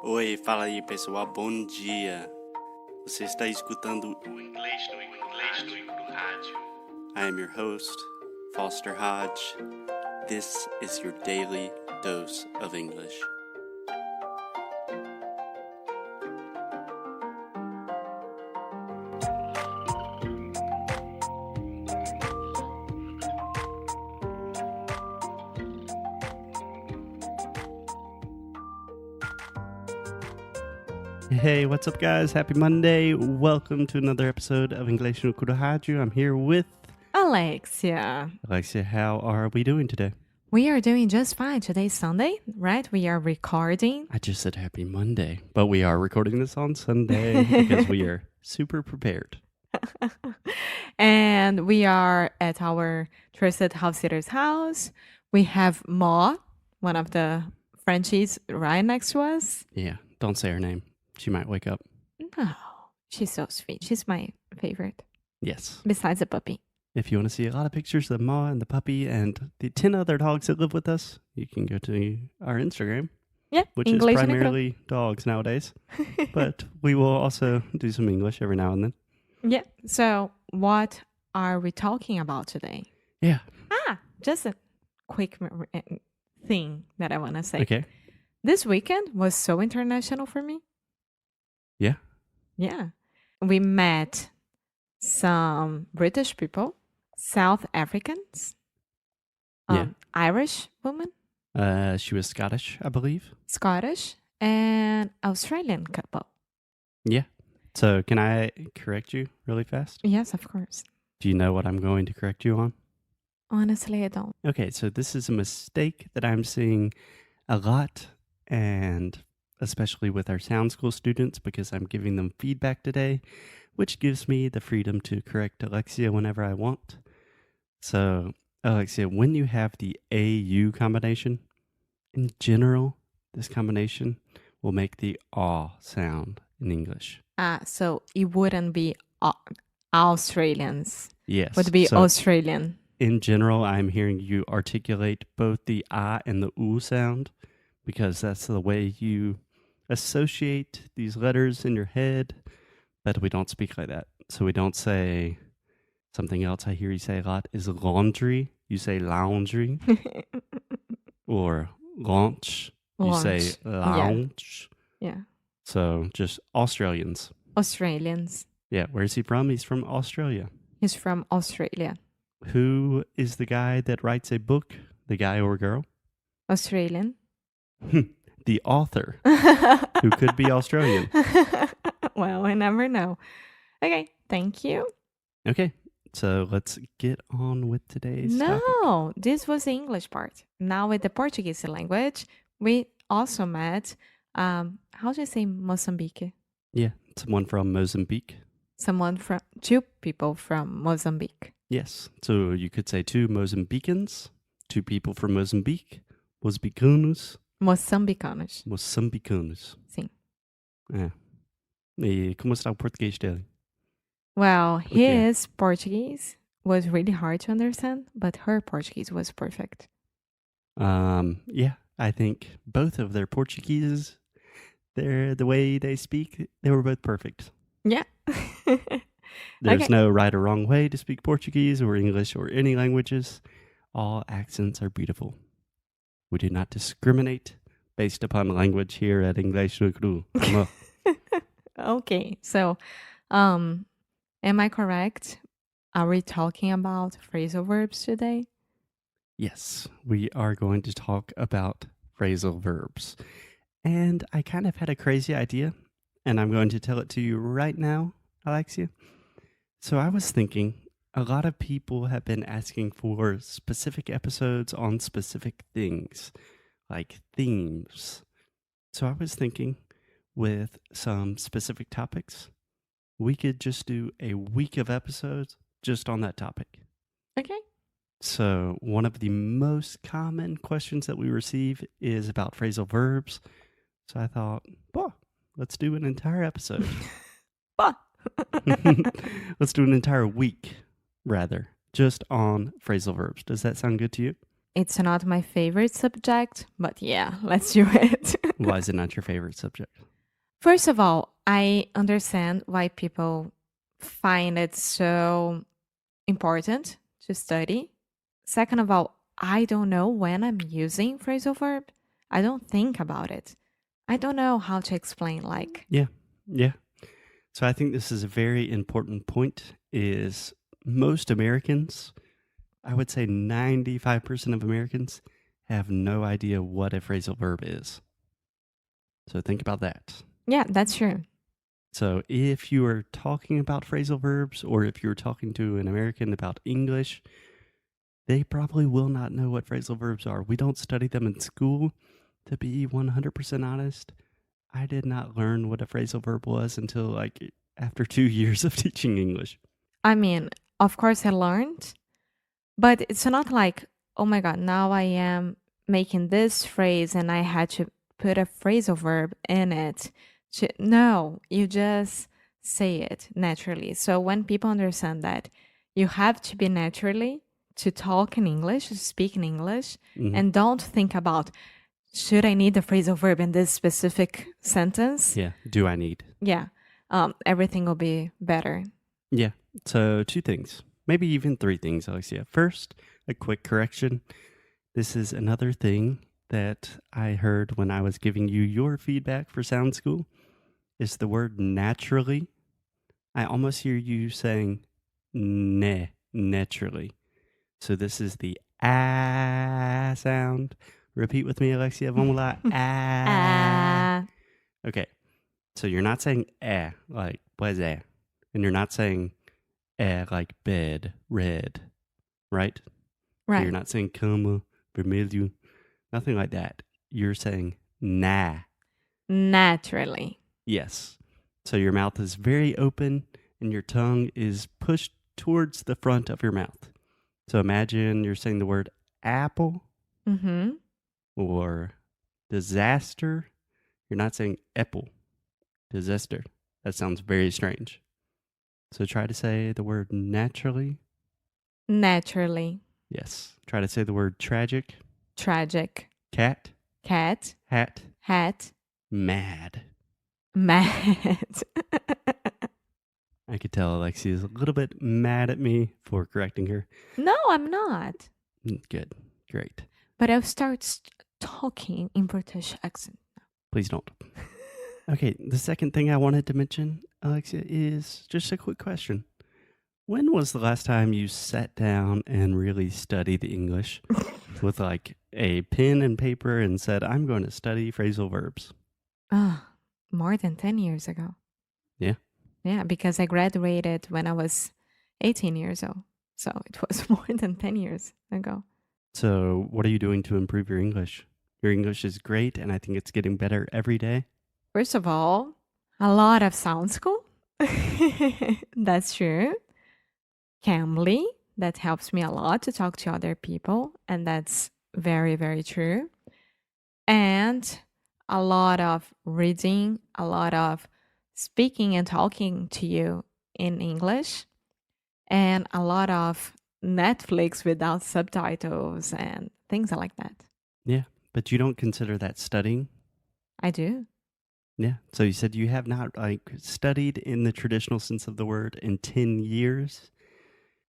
Oi, fala aí pessoal, bom dia. Você está escutando o Inglês no Rádio. I am your host, Foster Hodge. This is your daily dose of English. Hey, what's up guys? Happy Monday. Welcome to another episode of Inglês no Rádio. I'm here with Alexia. Alexia. How are we doing today? We are doing just fine. Today's Sunday, right? We are recording. I just said happy Monday, but we are recording this on Sunday because we are super prepared. And we are at our trusted house sitter's house. We have Ma, one of the Frenchies, right next to us. Yeah, don't say her name. She might wake up. No, she's so sweet. She's my favorite. Yes. Besides the puppy. If you want to see a lot of pictures of Ma and the puppy and the 10 other dogs that live with us, you can go to our Instagram. Yeah, which Inglês is primarily dogs nowadays. But we will also do some English every now and then. Yeah. So what are we talking about today? Yeah. Just a quick thing that I want to say. Okay. This weekend was so international for me. Yeah. Yeah. We met some British people, South Africans, Irish woman, She was Scottish, I believe. Scottish, and Australian couple. Yeah. So can I correct you really fast? Yes, of course. Do you know what I'm going to correct you on? Honestly, I don't. Okay, so this is a mistake that I'm seeing a lot, and especially with our sound school students, because I'm giving them feedback today, which gives me the freedom to correct Alexia whenever I want. So, Alexia, when you have the AU combination, in general, this combination will make the aw sound in English. So it wouldn't be Australians. Yes. Would be so Australian. in general, I'm hearing you articulate both the ah and the oo sound because that's the way you associate these letters in your head, but we don't speak like that. So we don't say something else I hear you say a lot is laundry. You say laundry. Or lunch. You say lounge. Yeah. So just Australians. Australians. Yeah. Where's he from? He's from Australia. He's from Australia. Who is the guy that writes a book? The guy or girl? Australian. The author, who could be Australian. Well, I never know. Okay, thank you. Okay, so let's get on with today's topic. No, this was the English part. Now with the Portuguese language, we also met, how do you say Mozambique? Yeah, someone from Mozambique. Two people from Mozambique. Yes, so you could say two Mozambicans, two people from Mozambique, Moçambicanos. Moçambicanos. Sim. É. E como está o português dele? Well, his Portuguese was really hard to understand, but her Portuguese was perfect. Yeah, I think both of their Portuguese, the way they speak, they were both perfect. Yeah. There's no right or wrong way to speak Portuguese or English or any languages. All accents are beautiful. We do not discriminate based upon language here at Inglês no Cru. Okay, so am I correct? Are we talking about phrasal verbs today? Yes, we are going to talk about phrasal verbs. And I kind of had a crazy idea, and I'm going to tell it to you right now, Alexia. So I was thinking, a lot of people have been asking for specific episodes on specific things, like themes. So I was thinking, with some specific topics, we could just do a week of episodes just on that topic. Okay. So one of the most common questions that we receive is about phrasal verbs. So I thought, let's do an entire episode. Let's do an entire week, rather, just on phrasal verbs. Does that sound good to you? It's not my favorite subject, but yeah, let's do it. Why is it not your favorite subject? First of all, I understand why people find it so important to study. Second of all, I don't know when I'm using phrasal verb. I don't think about it. I don't know how to explain like Yeah. Yeah. So I think this is a very important point is most Americans, I would say 95% of Americans have no idea what a phrasal verb is. So think about that. yeah, that's true. So if you are talking about phrasal verbs or if you're talking to an American about English, they probably will not know what phrasal verbs are. We don't study them in school. To be 100% honest, I did not learn what a phrasal verb was until like after 2 years of teaching English. I mean, of course I learned, but it's not like, oh my god, now I am making this phrase and I had to put a phrasal verb in it. No, you just say it naturally. So when people understand that you have to be naturally to talk in English, to speak in English, and don't think about should I need the phrasal verb in this specific sentence? Yeah. Do I need? Yeah, everything will be better. Yeah. So 2 things, maybe even 3 things, Alexia. First, a quick correction. This is another thing that I heard when I was giving you your feedback for Sound School is the word naturally. I almost hear you saying naturally. So this is the ah sound. Repeat with me, Alexia. Vamos lá. Ah. Okay. So you're not saying like pues and you're not saying like bed, red, right? So Right. you're not saying cama, vermelho, nothing like that. You're saying nah. Naturally. Yes. So your mouth is very open and your tongue is pushed towards the front of your mouth. So imagine you're saying the word apple Mm-hmm. or disaster. You're not saying apple, disaster. That sounds very strange. So try to say the word naturally. Naturally. Yes. Try to say the word tragic. Tragic. Cat. Cat. Hat. Hat. Mad. Mad. I could tell Alexia is a little bit mad at me for correcting her. No, I'm not. Good. Great. But I'll start talking in British accent. Please don't. Okay, the second thing I wanted to mention, Alexia, is just a quick question. When was the last time you sat down and really studied English with like a pen and paper and said, I'm going to study phrasal verbs? More than 10 years ago. Yeah. Yeah, because I graduated when I was 18 years old. So it was more than 10 years ago. So what are you doing to improve your English? Your English is great, and I think it's getting better every day. First of all, a lot of sound school. That's true. Cambly, that helps me a lot to talk to other people. And that's very, very true. And a lot of reading, a lot of speaking and talking to you in English, and a lot of Netflix without subtitles and things like that. Yeah, but you don't consider that studying? I do. Yeah. So you said you have not like studied in the traditional sense of the word in 10 years.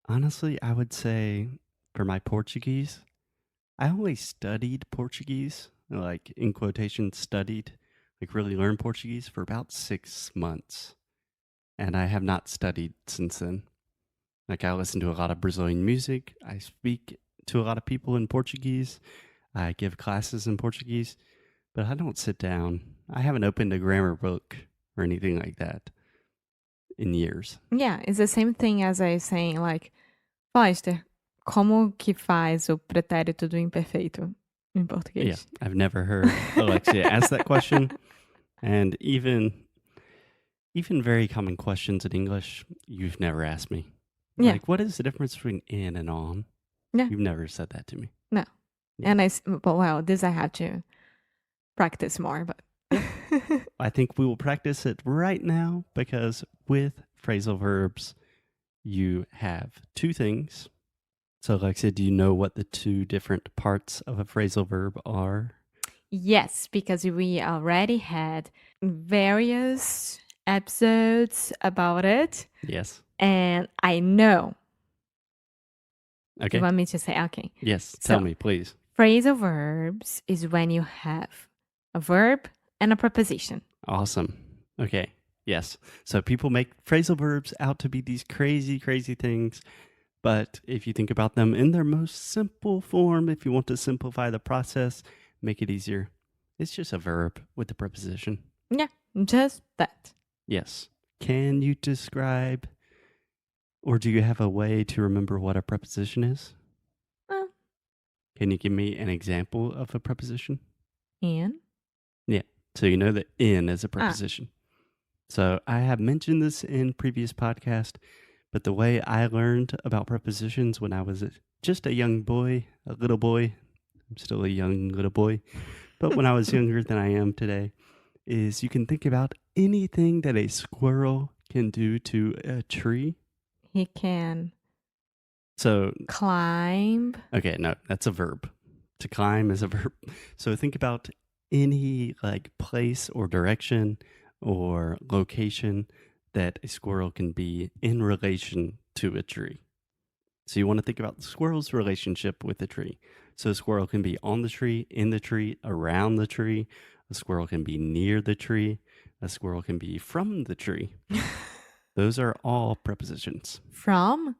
Honestly, I would say for my Portuguese, I only studied Portuguese, like in quotation studied, like really learned Portuguese for about 6 months. And I have not studied since then. Like I listen to a lot of Brazilian music. I speak to a lot of people in Portuguese. I give classes in Portuguese, but I don't sit down. I haven't opened a grammar book or anything like that in years. Yeah, it's the same thing as I saying like, Foster, como que faz o pretérito do imperfeito em português? Yeah, I've never heard Alexia ask that question. And even very common questions in English, you've never asked me. Yeah. Like, what is the difference between in and on? Yeah. You've never said that to me. No. Yeah. And but well, this I have to practice more, but I think we will practice it right now because with phrasal verbs, you have 2 things. So, Alexia, do you know what the 2 different parts of a phrasal verb are? Yes, because we already had various episodes about it. Yes. And I know. Okay. You want me to say? Okay. Yes. Tell So, me, please. Phrasal verbs is when you have a verb and a preposition. Awesome. Okay. Yes. So people make phrasal verbs out to be these crazy, crazy things. But if you think about them in their most simple form, if you want to simplify the process, make it easier, it's just a verb with the preposition. Yeah, just that. Yes. Can you describe, or do you have a way to remember what a preposition is? Uh, Can you give me an example of a preposition? in. Yeah. So you know that in is a preposition. So I have mentioned this in previous podcast, but the way I learned about prepositions when I was just a young boy, a little boy, I'm still a young little boy, but when I was younger than I am today, is you can think about anything that a squirrel can do to a tree. He can So, climb. okay, no, that's a verb. To climb is a verb. So think about any like place or direction or location that a squirrel can be in relation to a tree. So you want to think about the squirrel's relationship with the tree. So a squirrel can be on the tree, in the tree, around the tree. A squirrel can be near the tree. A squirrel can be from the tree. Those are all prepositions. From?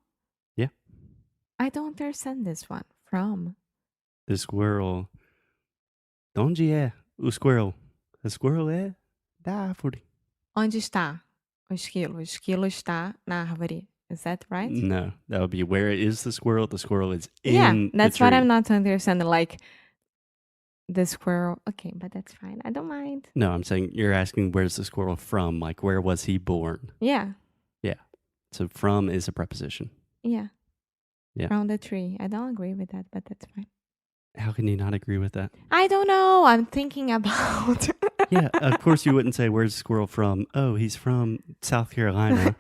Yeah. I don't understand this one. From. The squirrel. Onde é o squirrel? A squirrel é da árvore. Onde está o esquilo? O esquilo está na árvore. Is that right? No, that would be where is the squirrel? The squirrel is in Yeah, the that's tree. what I'm not understanding. Like the squirrel. Okay, but that's fine. I don't mind. No, I'm saying you're asking where's the squirrel from? Like where was he born? Yeah. Yeah. So from is a preposition. Yeah. Yeah. From the tree. I don't agree with that, but that's fine. How can you not agree with that? I don't know. I'm thinking about. Yeah, of course you wouldn't say where's the squirrel from? Oh, he's from South Carolina.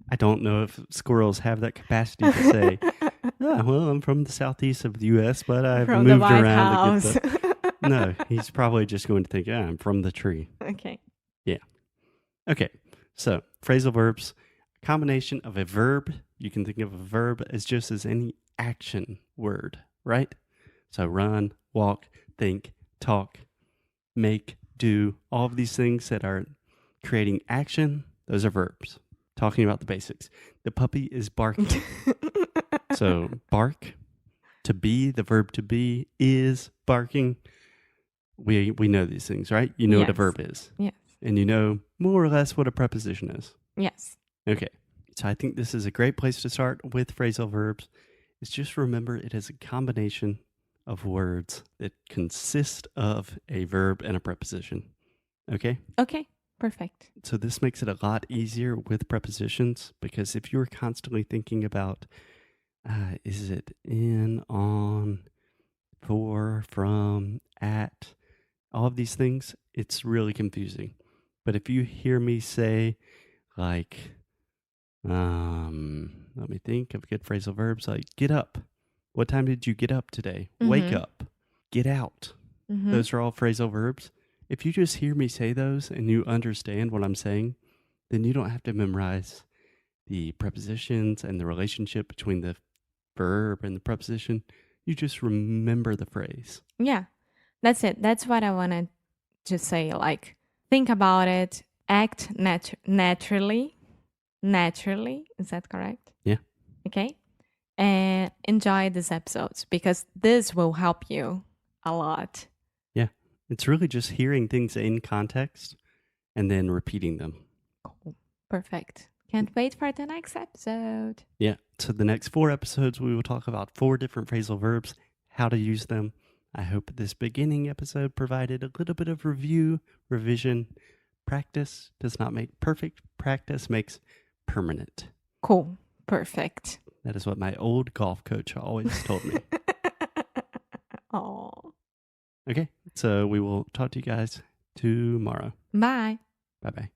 I don't know if squirrels have that capacity to say, oh, well, I'm from the southeast of the U.S., but I've From moved the White around House. to get the... No, he's probably just going to think, yeah, I'm from the tree. Okay. Yeah. Okay, so phrasal verbs, a combination of a verb. You can think of a verb as just as any action word, right? So run, walk, think, talk, make, do, all of these things that are creating action, those are verbs. Talking about the basics. The puppy is barking. So bark, to be, the verb to be is barking. We know these things, right? You know what a Yes. verb is. Yes. And you know more or less what a preposition is. Yes. Okay. So I think this is a great place to start with phrasal verbs. Is just remember it is a combination of words that consist of a verb and a preposition. Okay? Okay. Perfect. So this makes it a lot easier with prepositions because if you're constantly thinking about is it in, on, for, from, at, all of these things, it's really confusing. But if you hear me say like, let me think of good phrasal verbs like get up. What time did you get up today? Wake Mhm. up. Get out. Mhm. Those are all phrasal verbs. If you just hear me say those and you understand what I'm saying, then you don't have to memorize the prepositions and the relationship between the verb and the preposition. You just remember the phrase. Yeah. That's it. That's what I wanted to say. Like, think about it. Act naturally. Naturally. Is that correct? Yeah. Okay. And enjoy these episodes because this will help you a lot. Yeah. It's really just hearing things in context and then repeating them. Cool. Perfect. Can't wait for the next episode. Yeah. So the next 4 episodes, we will talk about 4 different phrasal verbs, how to use them. I hope this beginning episode provided a little bit of review, revision. Practice does not make perfect. Practice makes permanent. Cool. Perfect. That is what my old golf coach always told me. Oh. Okay. So we will talk to you guys tomorrow. Bye. Bye-bye.